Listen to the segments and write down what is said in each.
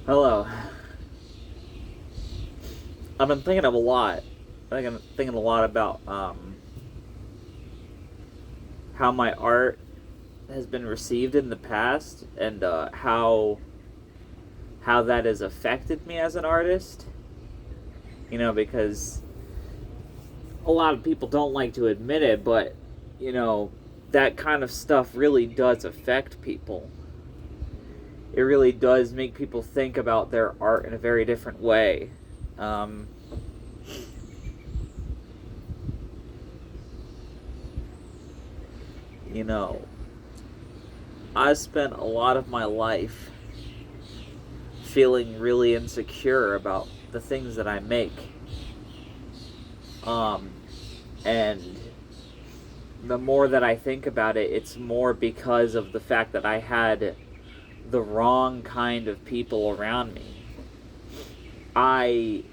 Hello. I've been thinking of a lot. I think I'm thinking a lot about how my art has been received in the past and how that has affected me as an artist. Because a lot of people don't like to admit it, but you know that kind of stuff really does affect people. It really does make people think about their art in a very different way. Um, you know, I spent a lot of my life feeling really insecure about the things that I make. Um, and the more that I think about it, it's more because of the fact that I had the wrong kind of people around me. I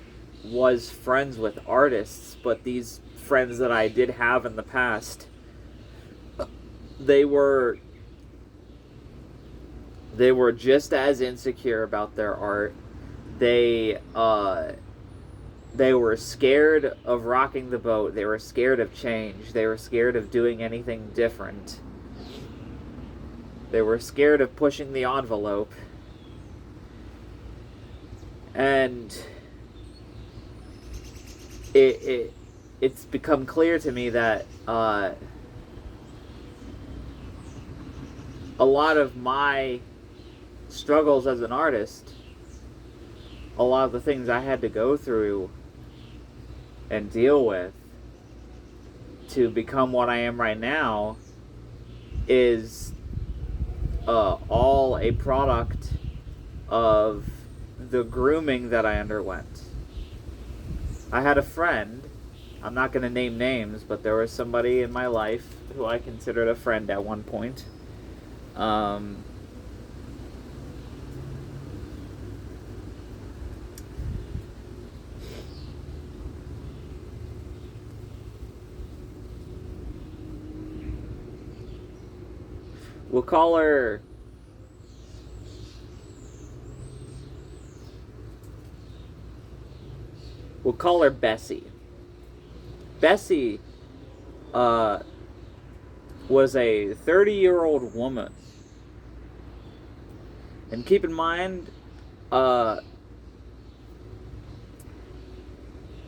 was friends with artists, but these friends that I did have in the past, they were they were just as insecure about their art. They they were scared of rocking the boat. They were scared of change. They were scared of doing anything different. They were scared of pushing the envelope. And it's become clear to me that a lot of my struggles as an artist, a lot of the things I had to go through and deal with to become what I am right now is all a product of the grooming that I underwent. I had a friend, I'm not going to name names, but there was somebody in my life who I considered a friend at one point. Um, we'll call her Bessie. Bessie uh, was a 30-year-old woman. And keep in mind, uh,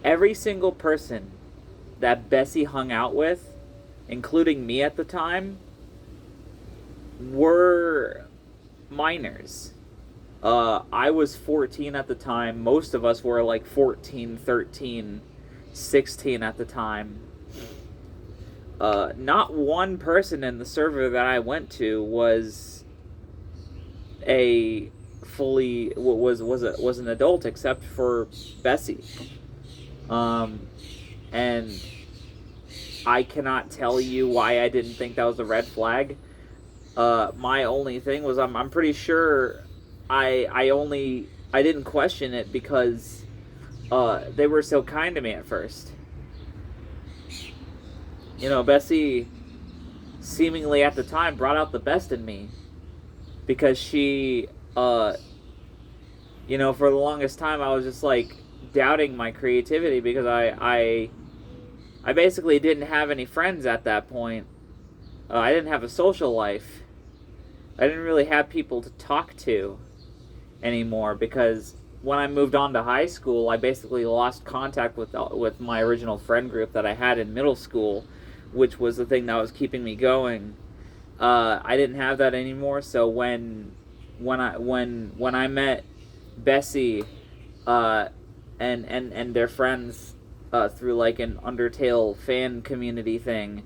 every single person that Bessie hung out with, including me at the time, were minors. I was 14 at the time. Most of us were like 14, 13, 16 at the time. Not one person in the server that I went to was a fully was an adult except for Bessie. And I cannot tell you why I didn't think that was a red flag. My only thing was I'm pretty sure I didn't question it because they were so kind to me at first. Bessie seemingly at the time brought out the best in me because she for the longest time I was just like doubting my creativity because I basically didn't have any friends at that point. I didn't have a social life. I didn't really have people to talk to anymore because when I moved on to high school, I basically lost contact with my original friend group that I had in middle school, which was the thing that was keeping me going. I didn't have that anymore. So when I met Bessie, and their friends through like an Undertale fan community thing,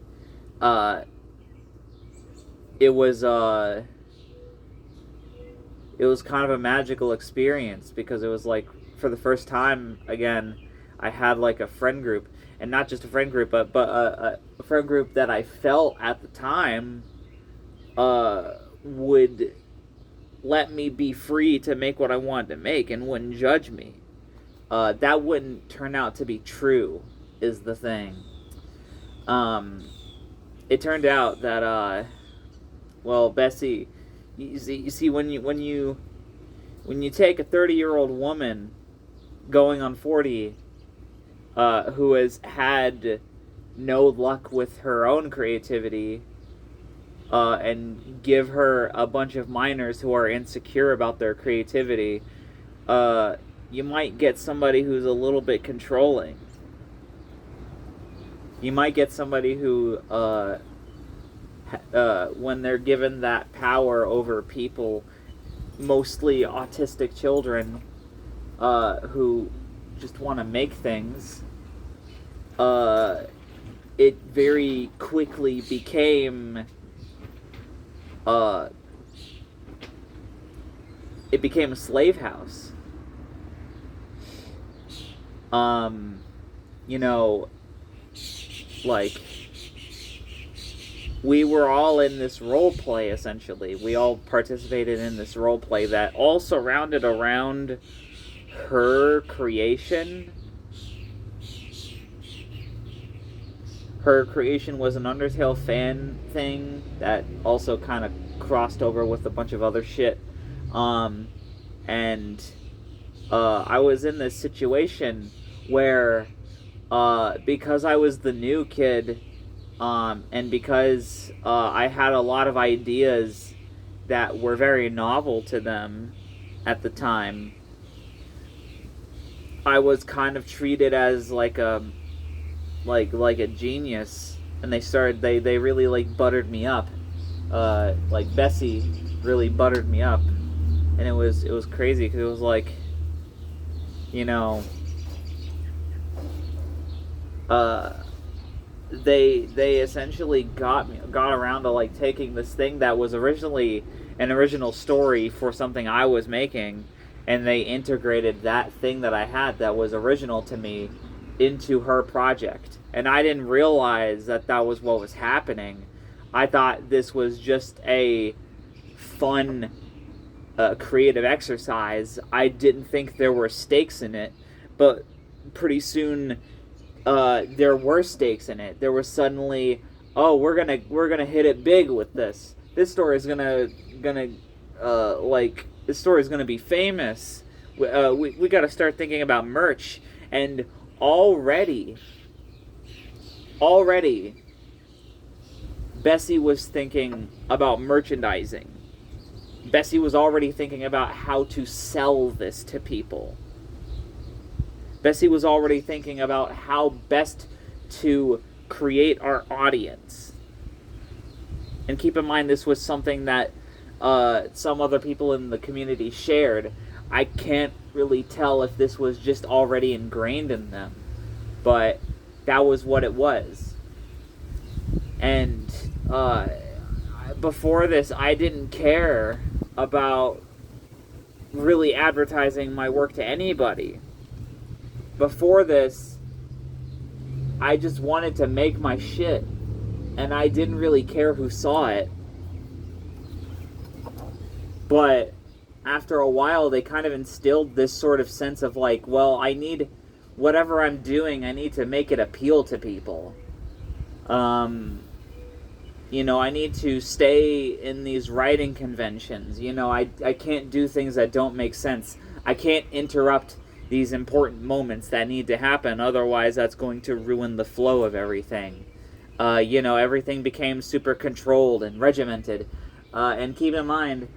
uh, it was it was kind of a magical experience because it was like for the first time again I had like a friend group, and not just a friend group but a friend group that I felt at the time would let me be free to make what I wanted to make and wouldn't judge me. That wouldn't turn out to be true is the thing. um it turned out that Bessie, you see when you take a 30-year-old woman going on 40 who has had no luck with her own creativity and give her a bunch of minors who are insecure about their creativity, you might get somebody who's a little bit controlling. You might get somebody who, when they're given that power over people, mostly autistic children, who just want to make things, it very quickly became a slave house. You know, like, we were all in this role play, essentially. We all participated in this role play that all surrounded around her creation. Her creation was an Undertale fan thing that also kind of crossed over with a bunch of other shit. And I was in this situation where, because I was the new kid, and because I had a lot of ideas that were very novel to them at the time, I was kind of treated as like a genius, and they really like buttered me up. Like Bessie really buttered me up, and it was crazy because it was like, you know, they essentially got around to like taking this thing that was originally an original story for something I was making, and they integrated that thing that I had that was original to me into her project. And I didn't realize that was what was happening. I thought this was just a fun creative exercise. I didn't think there were stakes in it, but pretty soon there were stakes in it. There was suddenly, oh, we're gonna hit it big with this. This story is gonna this story is gonna be famous. We got to start thinking about merch. And already, Bessie was thinking about merchandising. Bessie was already thinking about how to sell this to people. Bessie was already thinking about how best to create our audience. And keep in mind, this was something that some other people in the community shared. I can't really tell if this was just already ingrained in them, but that was what it was. And before this, I didn't care about really advertising my work to anybody. Before this, I just wanted to make my shit, and I didn't really care who saw it. But after a while, they kind of instilled this sort of sense of like, well, I need, whatever I'm doing, I need to make it appeal to people. You know, I need to stay in these writing conventions. You know, I can't do things that don't make sense. I can't interrupt these important moments that need to happen, otherwise that's going to ruin the flow of everything. You know, everything became super controlled and regimented. And keep in mind,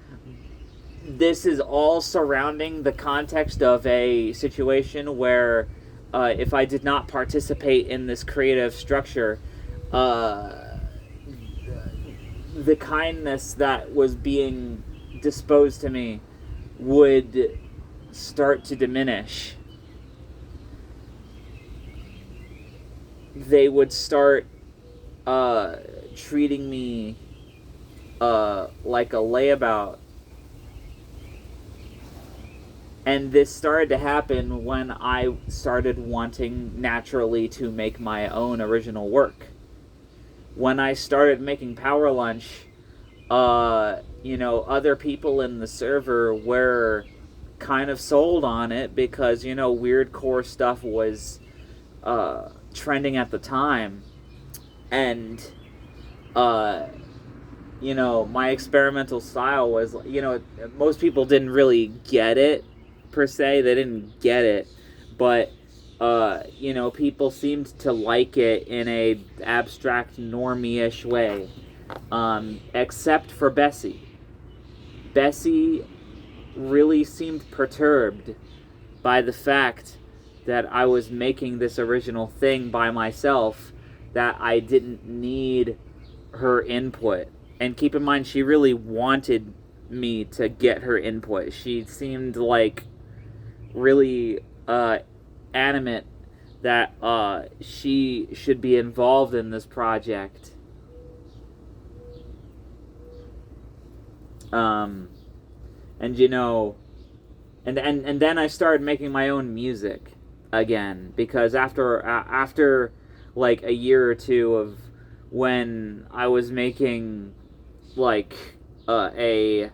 this is all surrounding the context of a situation where if I did not participate in this creative structure, the kindness that was being disposed to me would start to diminish. They would start treating me like a layabout. And this started to happen when I started wanting naturally to make my own original work. When I started making Power Lunch, you know, other people in the server were kind of sold on it because, you know, weird core stuff was trending at the time. And my experimental style was, most people didn't really get it, per se. They didn't get it. But, people seemed to like it in a abstract, normie-ish way. Except for Bessie. Bessie really seemed perturbed by the fact that I was making this original thing by myself, that I didn't need her input. And keep in mind, she really wanted me to get her input. She seemed like really animate that she should be involved in this project. And and then I started making my own music again, because after like a year or two of when I was making like when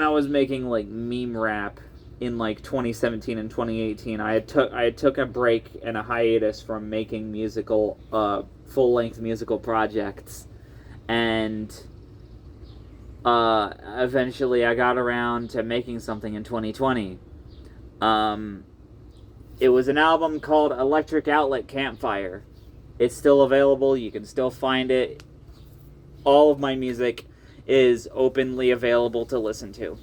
I was making like meme rap in like 2017 and 2018, I took a break and a hiatus from making musical full-length musical projects, and eventually I got around to making something in 2020. It was an album called Electric Outlet Campfire. It's still available. You can still find it. All of my music is openly available to listen to.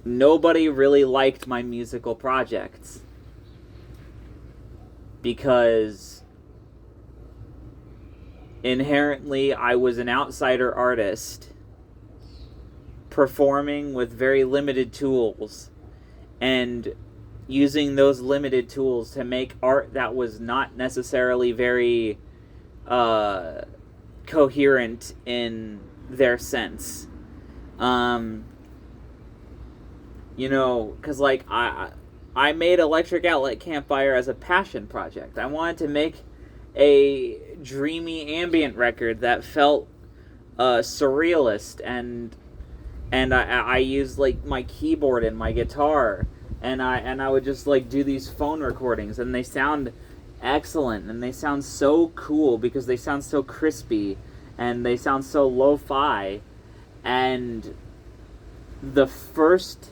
Nobody really liked my musical projects because inherently I was an outsider artist performing with very limited tools and using those limited tools to make art that was not necessarily very coherent in their sense. Because like I made Electric Outlet Campfire as a passion project. I wanted to make a dreamy ambient record that felt surrealist, and I used like my keyboard and my guitar, and I would just like do these phone recordings, and they sound excellent, and they sound so cool because they sound so crispy and they sound so lo-fi. And the first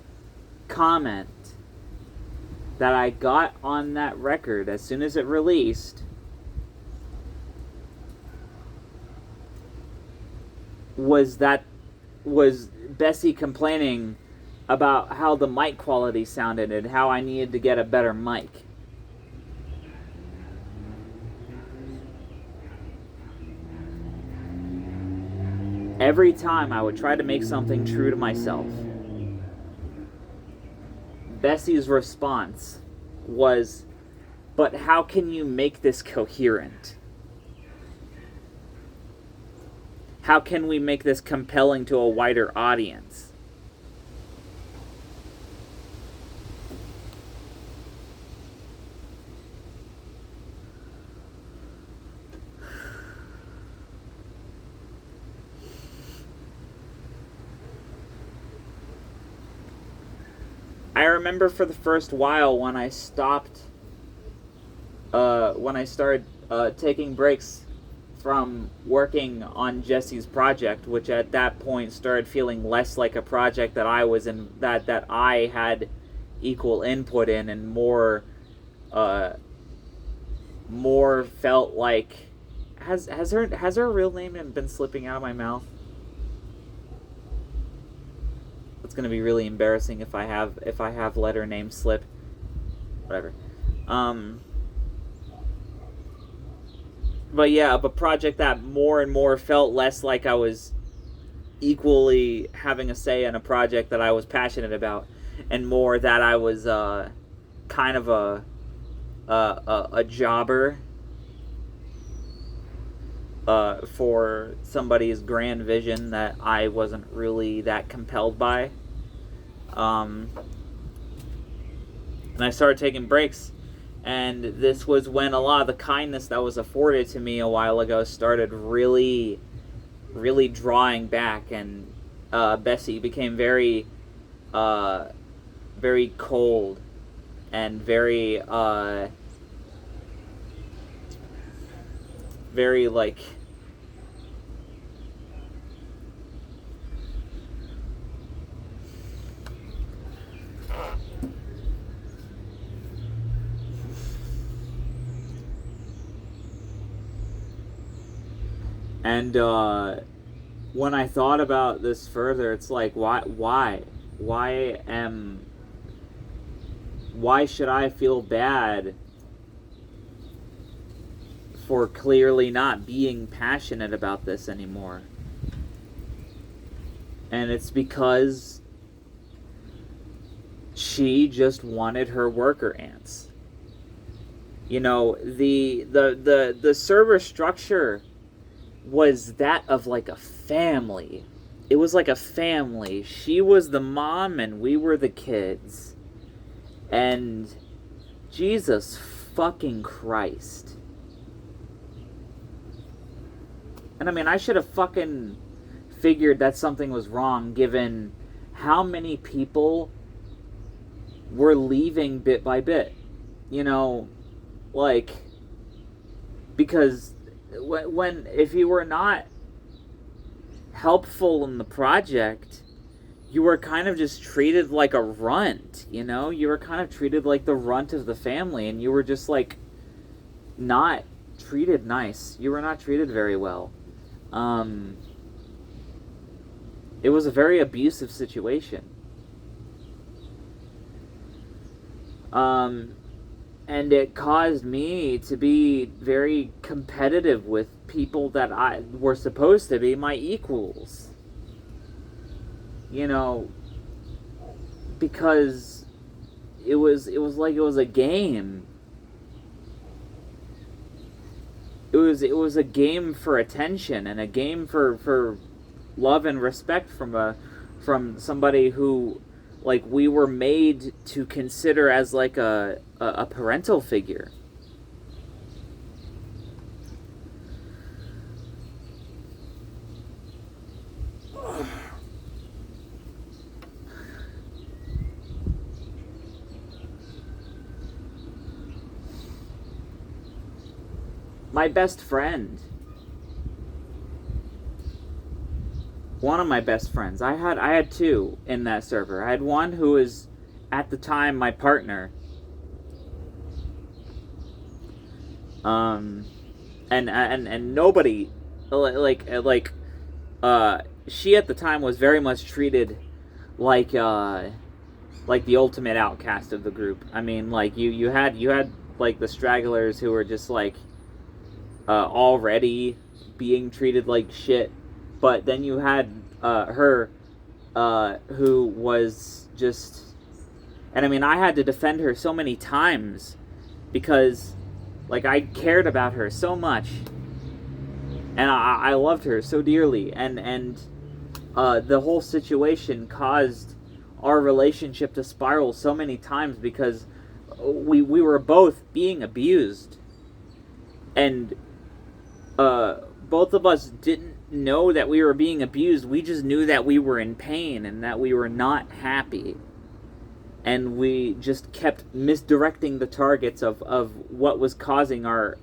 comment that I got on that record as soon as it released was Bessie complaining about how the mic quality sounded and how I needed to get a better mic. Every time I would try to make something true to myself, Bessie's response was, "But how can you make this coherent? How can we make this compelling to a wider audience?" I remember for the first while when I started taking breaks from working on Jesse's project, which at that point started feeling less like a project that I was in, that I had equal input in, and more felt like, has her real name been slipping out of my mouth? It's gonna be really embarrassing if I have let her name slip. Whatever. But yeah, a project that more and more felt less like I was equally having a say in a project that I was passionate about, and more that I was kind of a jobber for somebody's grand vision that I wasn't really that compelled by. And I started taking breaks, and this was when a lot of the kindness that was afforded to me a while ago started really, really drawing back, and Bessie became very, very cold and very very like and when I thought about this further, it's like why should I feel bad for clearly not being passionate about this anymore? And it's because she just wanted her worker ants. You know, the server structure was that of like a family. It was like a family. She was the mom and we were the kids. And Jesus fucking Christ. And I mean, I should have fucking figured that something was wrong given how many people were leaving bit by bit. You know, like, because if you were not helpful in the project, you were kind of just treated like a runt, you know? You were kind of treated like the runt of the family, and you were just, like, not treated nice. You were not treated very well. It was a very abusive situation. And it caused me to be very competitive with people that I were supposed to be my equals. You know, because it was like it was a game. It was a game for attention and a game for love and respect from somebody who, like, we were made to consider as like a parental figure. My best friend, one of my best friends, I had two in that server. I had one who was at the time my partner, and nobody she at the time was very much treated like the ultimate outcast of the group. I mean, like, you had like the stragglers who were just like already being treated like shit, but then you had her who was just, and I mean, I had to defend her so many times because, like, I cared about her so much, and I loved her so dearly, and the whole situation caused our relationship to spiral so many times because we were both being abused, and both of us didn't know that we were being abused. We just knew that we were in pain and that we were not happy. And we just kept misdirecting the targets of what was causing our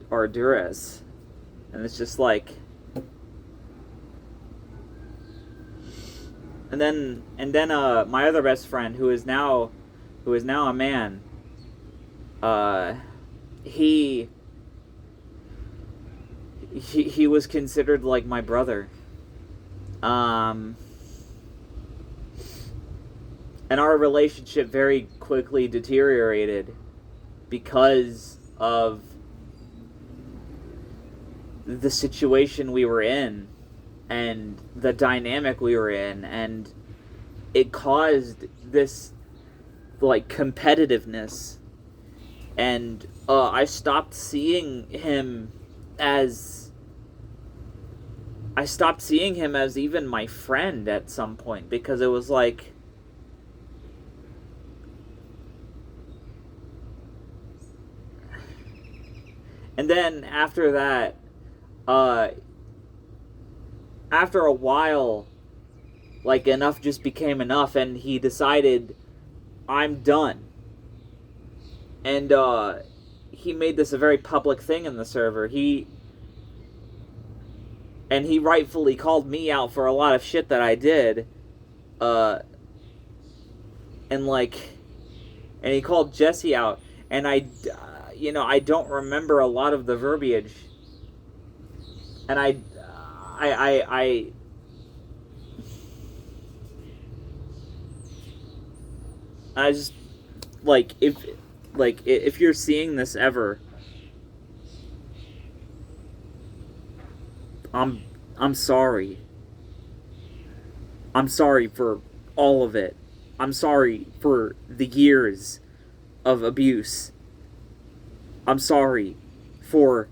duress. And it's just like, and then my other best friend, who is now a man, he was considered like my brother, and our relationship very quickly deteriorated because of the situation we were in and the dynamic we were in, and it caused this, like, competitiveness, and I stopped seeing him as even my friend at some point, because it was like, and then after that, after a while, like enough just became enough, and he decided, I'm done. And he made this a very public thing in the server. He rightfully called me out for a lot of shit that I did. And he called Jesse out, and I don't remember a lot of the verbiage, and I just, if you're seeing this ever, I'm sorry. I'm sorry for all of it. I'm sorry for the years of abuse. I'm sorry for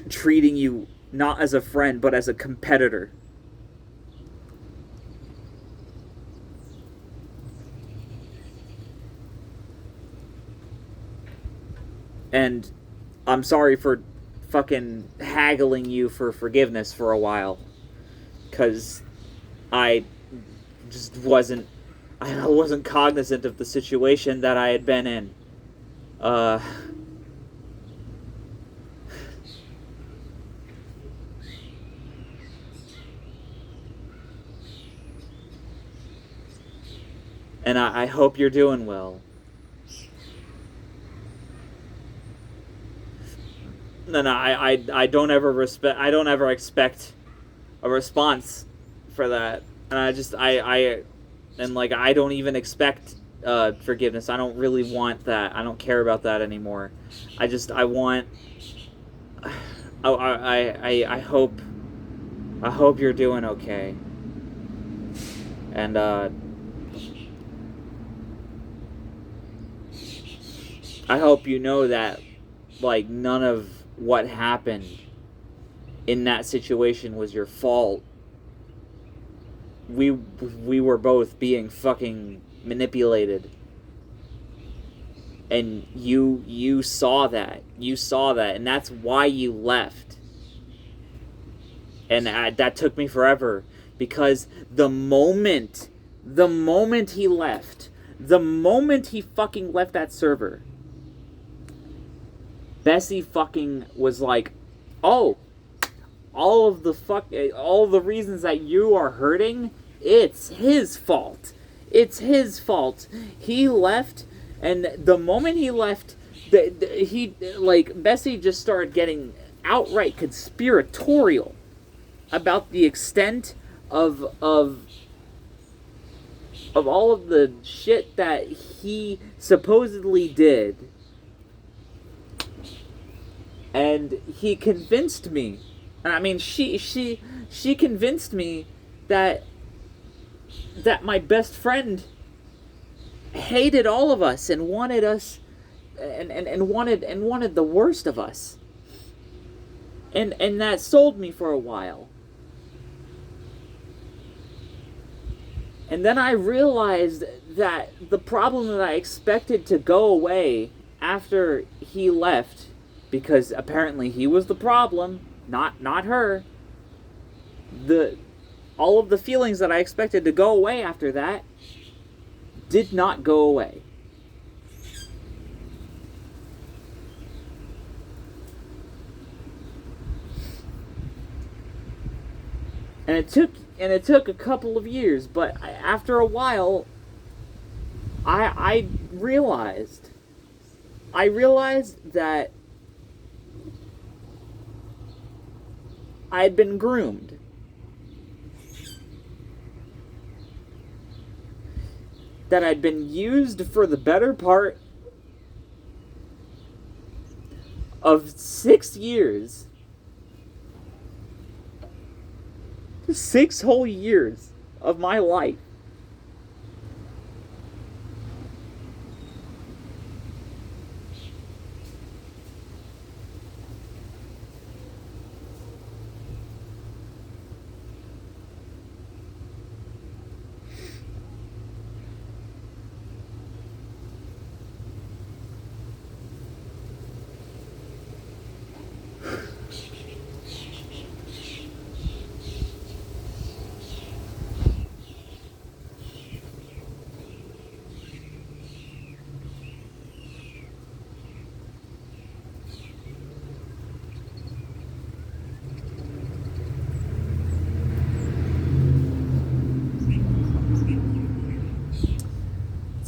treating you not as a friend, but as a competitor. And I'm sorry for fucking haggling you for forgiveness for a while. Because I just wasn't cognizant of the situation that I had been in. And I hope you're doing well. And I don't ever expect a response for that. And I don't even expect forgiveness. I don't really want that. I don't care about that anymore. I hope you're doing okay. And I hope you know that, like, none of what happened in that situation was your fault. We were both being fucking manipulated. And you saw that. You saw that, and that's why you left. And that took me forever, because the moment he left, the moment he fucking left that server, Bessie fucking was like, oh, all the reasons that you are hurting, it's his fault. It's his fault. He left, and the moment he left, Bessie just started getting outright conspiratorial about the extent of all of the shit that he supposedly did. And he convinced me. I mean, she convinced me that my best friend hated all of us and wanted us and wanted the worst of us. And that sold me for a while. And then I realized that the problem that I expected to go away after he left, because apparently he was the problem, not her. All of the feelings that I expected to go away after that did not go away. And it took a couple of years, but after a while, I realized that I had been groomed. That I'd been used for the better part of 6 years. 6 whole years of my life.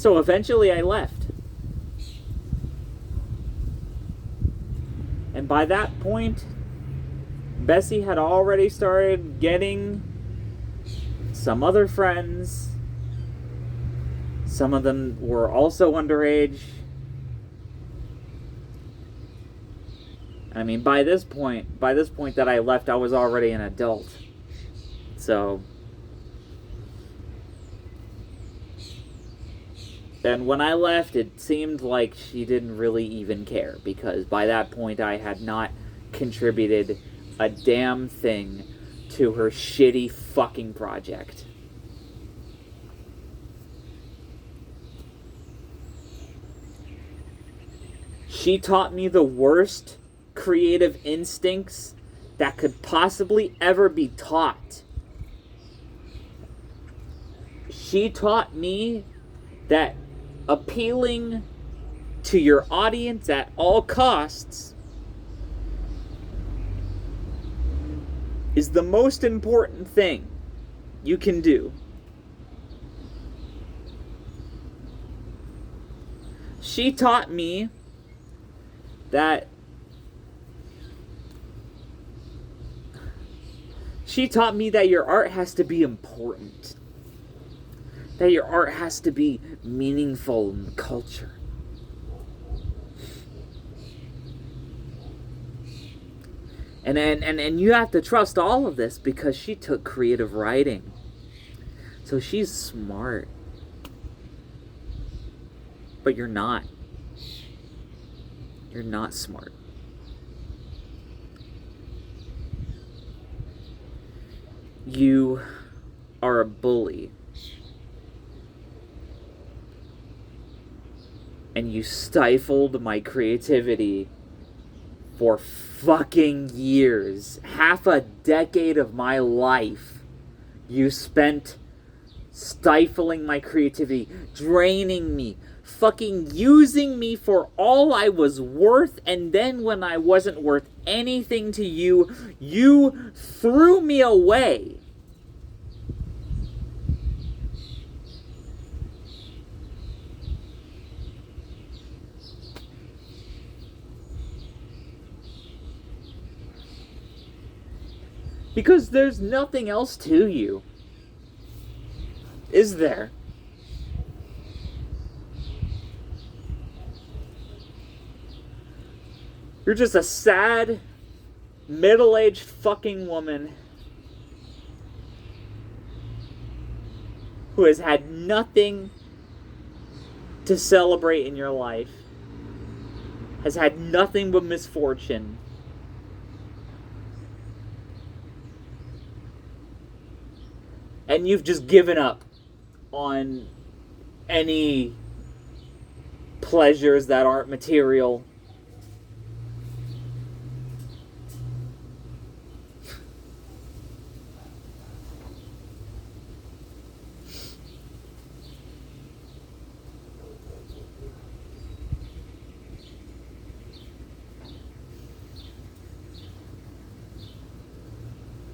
So eventually I left. And by that point, Bessie had already started getting some other friends. Some of them were also underage. I mean, by this point that I left, I was already an adult. So, and when I left, it seemed like she didn't really even care, because by that point I had not contributed a damn thing to her shitty fucking project. She taught me the worst creative instincts that could possibly ever be taught. She taught me that appealing to your audience at all costs is the most important thing you can do. She taught me that your art has to be important. That your art has to be meaningful in the culture. And you have to trust all of this because she took creative writing. So she's smart. But you're not. You're not smart. You are a bully. And you stifled my creativity for fucking years. Half a decade of my life you spent stifling my creativity, draining me, fucking using me for all I was worth, and then when I wasn't worth anything to you, you threw me away. Because there's nothing else to you. Is there? You're just a sad, middle-aged fucking woman who has had nothing to celebrate in your life, has had nothing but misfortune. And you've just given up on any pleasures that aren't material.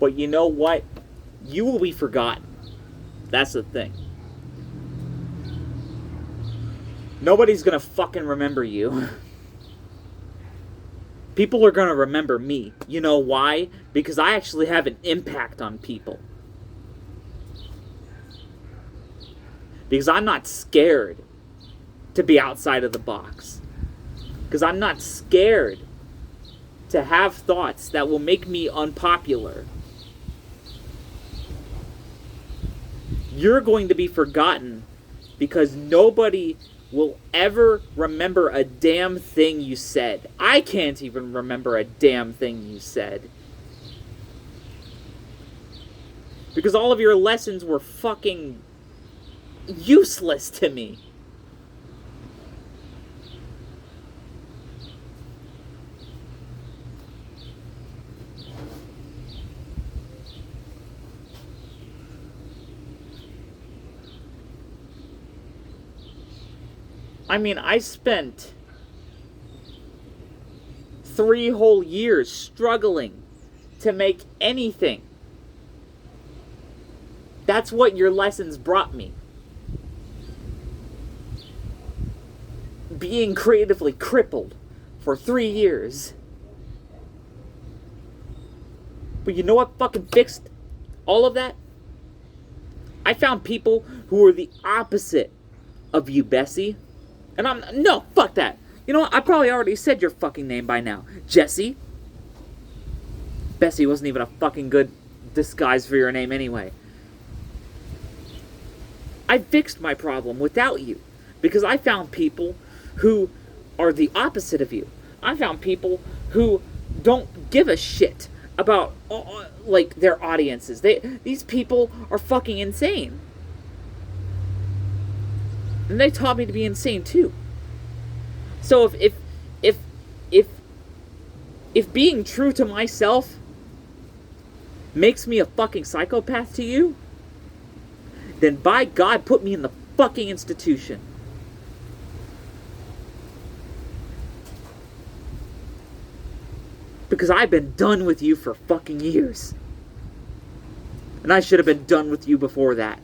But you know what? You will be forgotten. That's the thing. Nobody's gonna fucking remember you. People are gonna remember me. You know why? Because I actually have an impact on people. Because I'm not scared to be outside of the box. Because I'm not scared to have thoughts that will make me unpopular. You're going to be forgotten because nobody will ever remember a damn thing you said. I can't even remember a damn thing you said. Because all of your lessons were fucking useless to me. I mean, I spent 3 whole years struggling to make anything. That's what your lessons brought me. being creatively crippled for 3 years. But you know what fucking fixed all of that? I found people who were the opposite of you, Bessie. And no, fuck that. You know what? I probably already said your fucking name by now. Jesse. Bessie wasn't even a fucking good disguise for your name anyway. I fixed my problem without you. Because I found people who are the opposite of you. I found people who don't give a shit about, like, their audiences. These people are fucking insane. And they taught me to be insane too. So if being true to myself makes me a fucking psychopath to you, then by God, put me in the fucking institution. Because I've been done with you for fucking years. And I should have been done with you before that.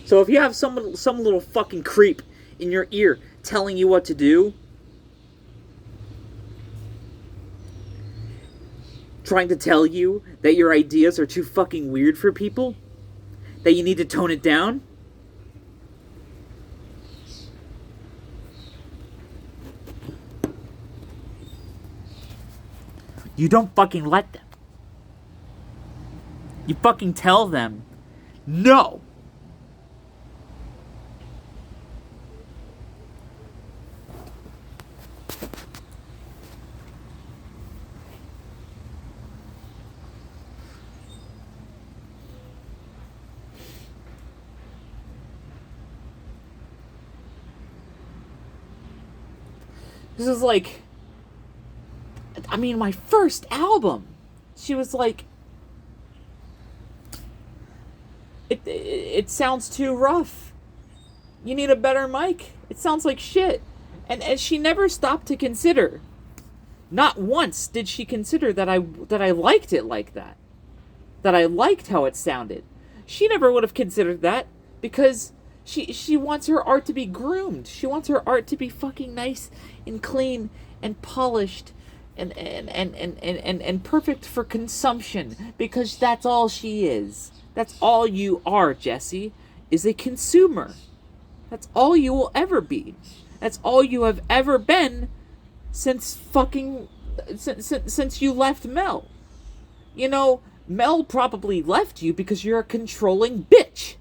So if you have some little fucking creep in your ear telling you what to do, trying to tell you that your ideas are too fucking weird for people, that you need to tone it down, you don't fucking let them. You fucking tell them, no. This is like, I mean, my first album. She was like, it sounds too rough. You need a better mic. It sounds like shit. And she never stopped to consider. Not once did she consider that I liked it like that. That I liked how it sounded. She never would have considered that because she wants her art to be groomed. She wants her art to be fucking nice and clean and polished and perfect for consumption, because that's all she is. That's all you are, Jesse, is a consumer. That's all you will ever be. That's all you have ever been since you left Mel. You know, Mel probably left you because you're a controlling bitch.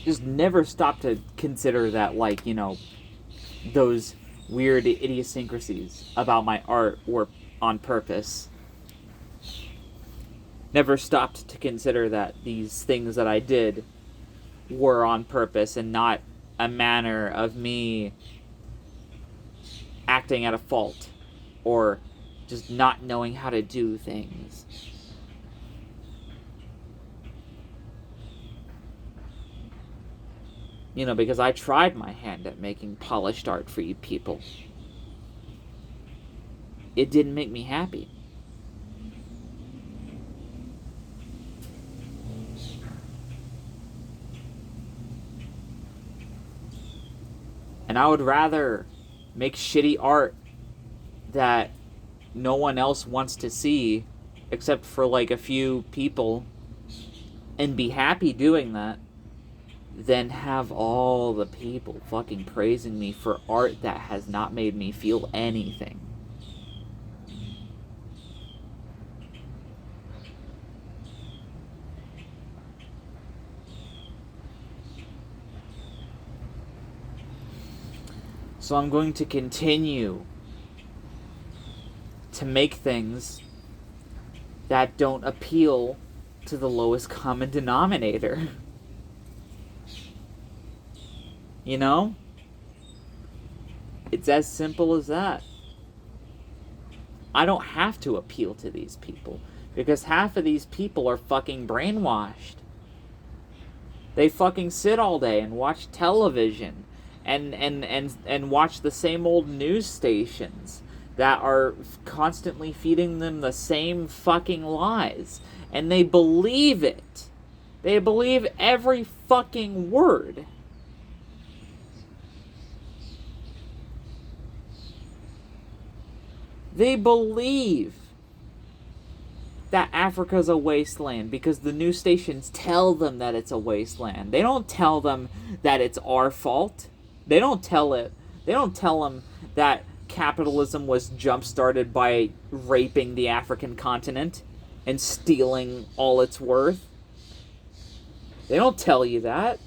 Just never stop to consider that, like, you know, those weird idiosyncrasies about my art were on purpose. Never stopped to consider that these things that I did were on purpose and not a manner of me acting at a fault or just not knowing how to do things. You know, because I tried my hand at making polished art for you people. It didn't make me happy. And I would rather make shitty art that no one else wants to see except for like a few people and be happy doing that than have all the people fucking praising me for art that has not made me feel anything. So I'm going to continue to make things that don't appeal to the lowest common denominator. You know? It's as simple as that. I don't have to appeal to these people because half of these people are fucking brainwashed. They fucking sit all day and watch television and watch the same old news stations that are constantly feeding them the same fucking lies. And they believe it. They believe every fucking word. They believe that Africa's a wasteland because the news stations tell them that it's a wasteland. They don't tell them that it's our fault. They don't tell them that capitalism was jump-started by raping the African continent and stealing all its worth. They don't tell you that.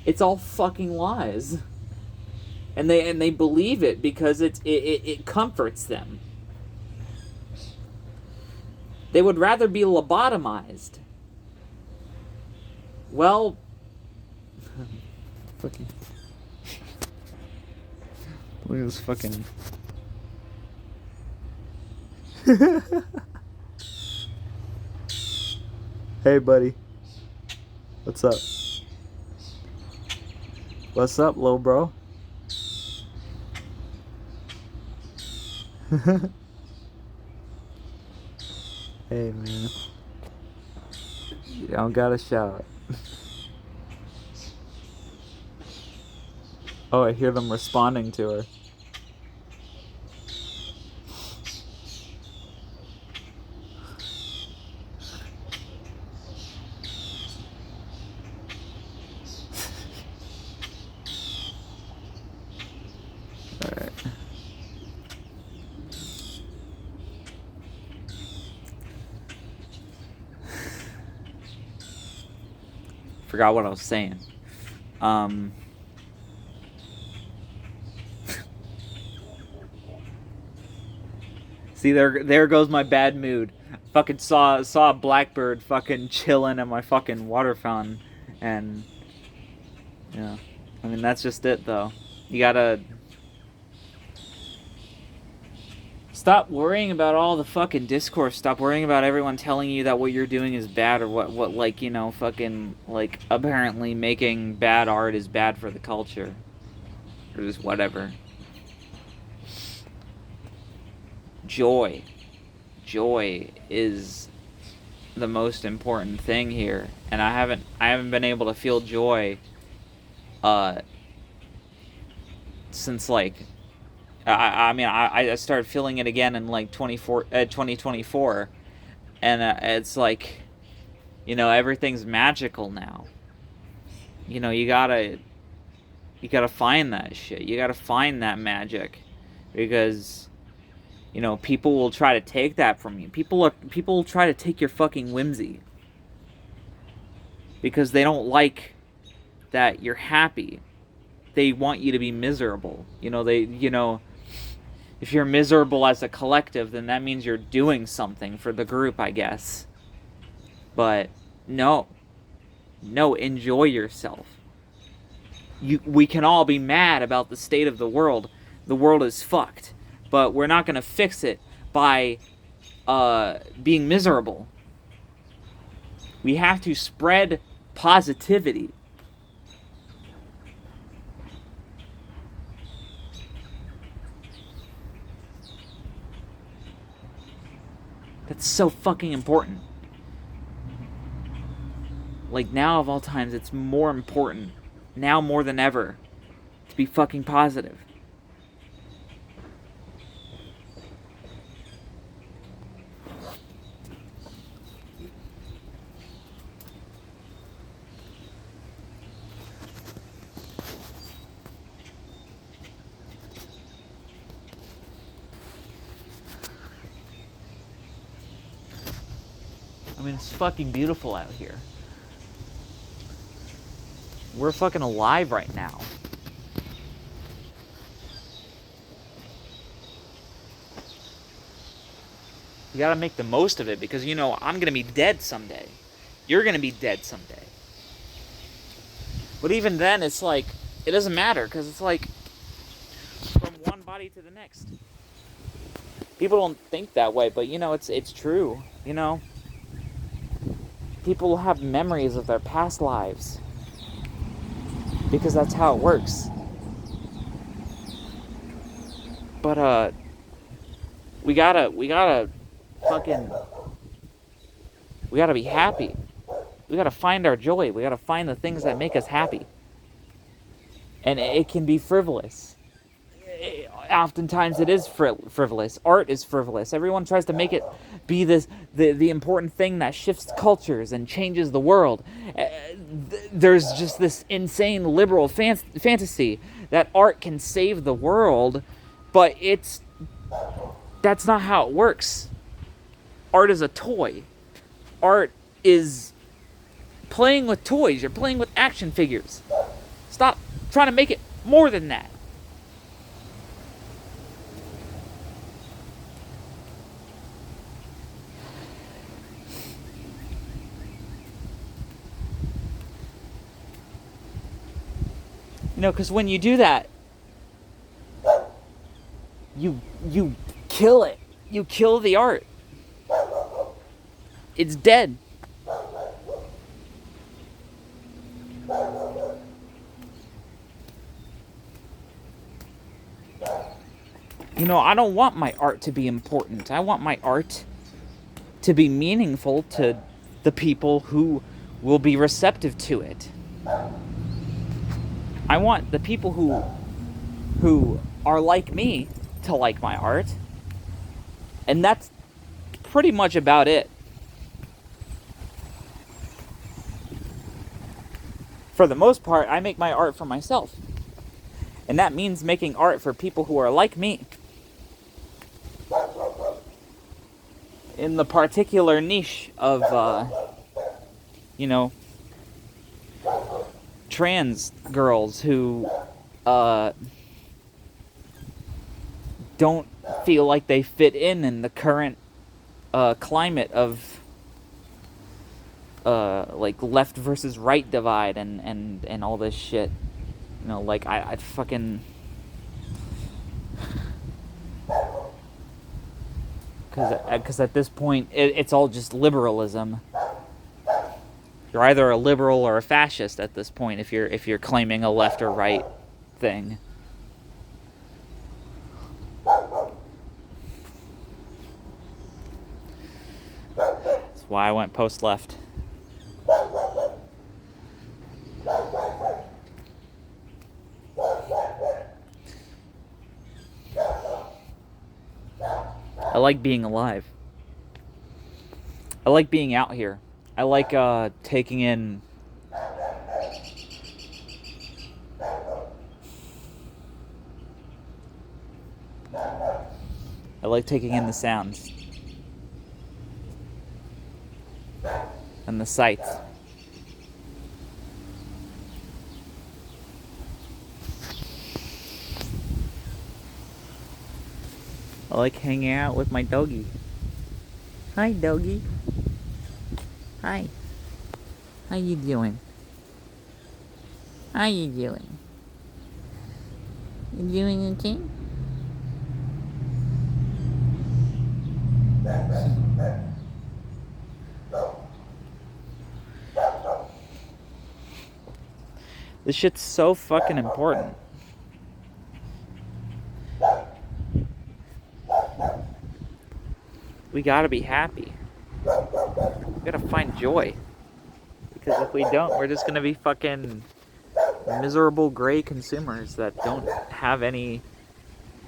It's all fucking lies. And they believe it because it comforts them. They would rather be lobotomized. Well, fucking look at this fucking Hey buddy. What's up? What's up, little bro? Hey, man. You don't gotta shout. Oh, I hear them responding to her. Alright. Forgot what I was saying. See, there goes my bad mood. Fucking saw a blackbird fucking chilling at my fucking water fountain, and yeah, I mean that's just it though. You gotta stop worrying about all the fucking discourse. Stop worrying about everyone telling you that what you're doing is bad or what like, you know, fucking like apparently making bad art is bad for the culture or just whatever. Joy is the most important thing here, and I haven't been able to feel joy since like I started feeling it again in like 2024, and it's like, you know, everything's magical now. You know, you gotta find that shit. You gotta find that magic, because you know, people will try to take that from you. People will try to take your fucking whimsy because they don't like that you're happy. They want you to be miserable. You know, if you're miserable as a collective, then that means you're doing something for the group, I guess. But no, enjoy yourself. We can all be mad about the state of the world. The world is fucked. But we're not going to fix it by being miserable. We have to spread positivity. That's so fucking important. Like, now of all times, it's more important, now more than ever, to be fucking positive. mean, it's fucking beautiful out here. We're fucking alive right now. You gotta make the most of it because, you know, I'm gonna be dead someday. You're gonna be dead someday. But even then, it's like, it doesn't matter because it's like from one body to the next. People don't think that way, but, you know, it's true, you know. People have memories of their past lives because that's how it works. But, we gotta be happy. We gotta find our joy. We gotta find the things that make us happy. And it can be frivolous. Oftentimes it is frivolous. Art is frivolous. Everyone tries to make it be the important thing that shifts cultures and changes the world. There's just this insane liberal fantasy that art can save the world, but that's not how it works. Art is a toy. Art is playing with toys. You're playing with action figures. Stop trying to make it more than that. You know, because when you do that, you kill it. You kill the art. It's dead. You know, I don't want my art to be important. I want my art to be meaningful to the people who will be receptive to it. I want the people who are like me to like my art. And that's pretty much about it. For the most part, I make my art for myself. And that means making art for people who are like me. In the particular niche of, you know, trans girls who don't feel like they fit in the current climate of like left versus right divide and all this shit. You know, like I fucking, because at this point it's all just liberalism. You're either a liberal or a fascist at this point if you're claiming a left or right thing. That's why I went post-left. I like being alive. I like being out here. I like taking in the sounds and the sights. I like hanging out with my doggy. Hi, doggy. Hi. How you doing? How you doing? You doing okay? This shit's so fucking important. We gotta be happy. We gotta find joy. Because if we don't, we're just gonna be fucking miserable gray consumers that don't have any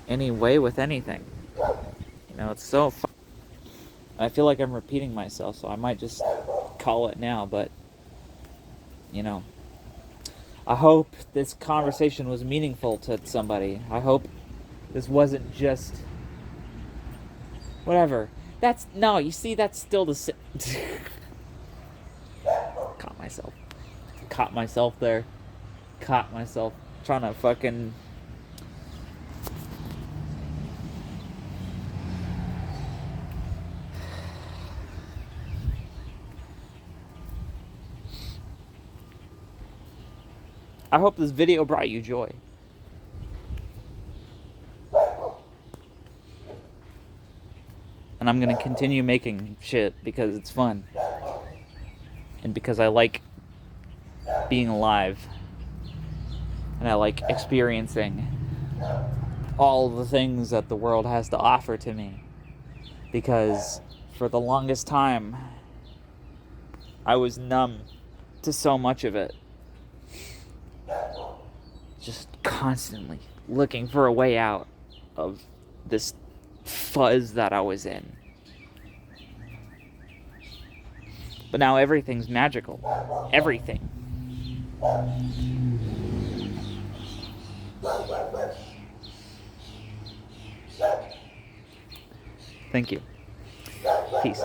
way with anything. You know, it's so I feel like I'm repeating myself, so I might just call it now, but you know, I hope this conversation was meaningful to somebody. I hope this wasn't just whatever. You see, that's still the Caught myself there. Caught myself trying to fucking... I hope this video brought you joy. And I'm gonna continue making shit because it's fun. And because I like being alive. And I like experiencing all the things that the world has to offer to me. Because for the longest time, I was numb to so much of it. Just constantly looking for a way out of this fuzz that I was in. But now everything's magical. Everything. Thank you. Peace.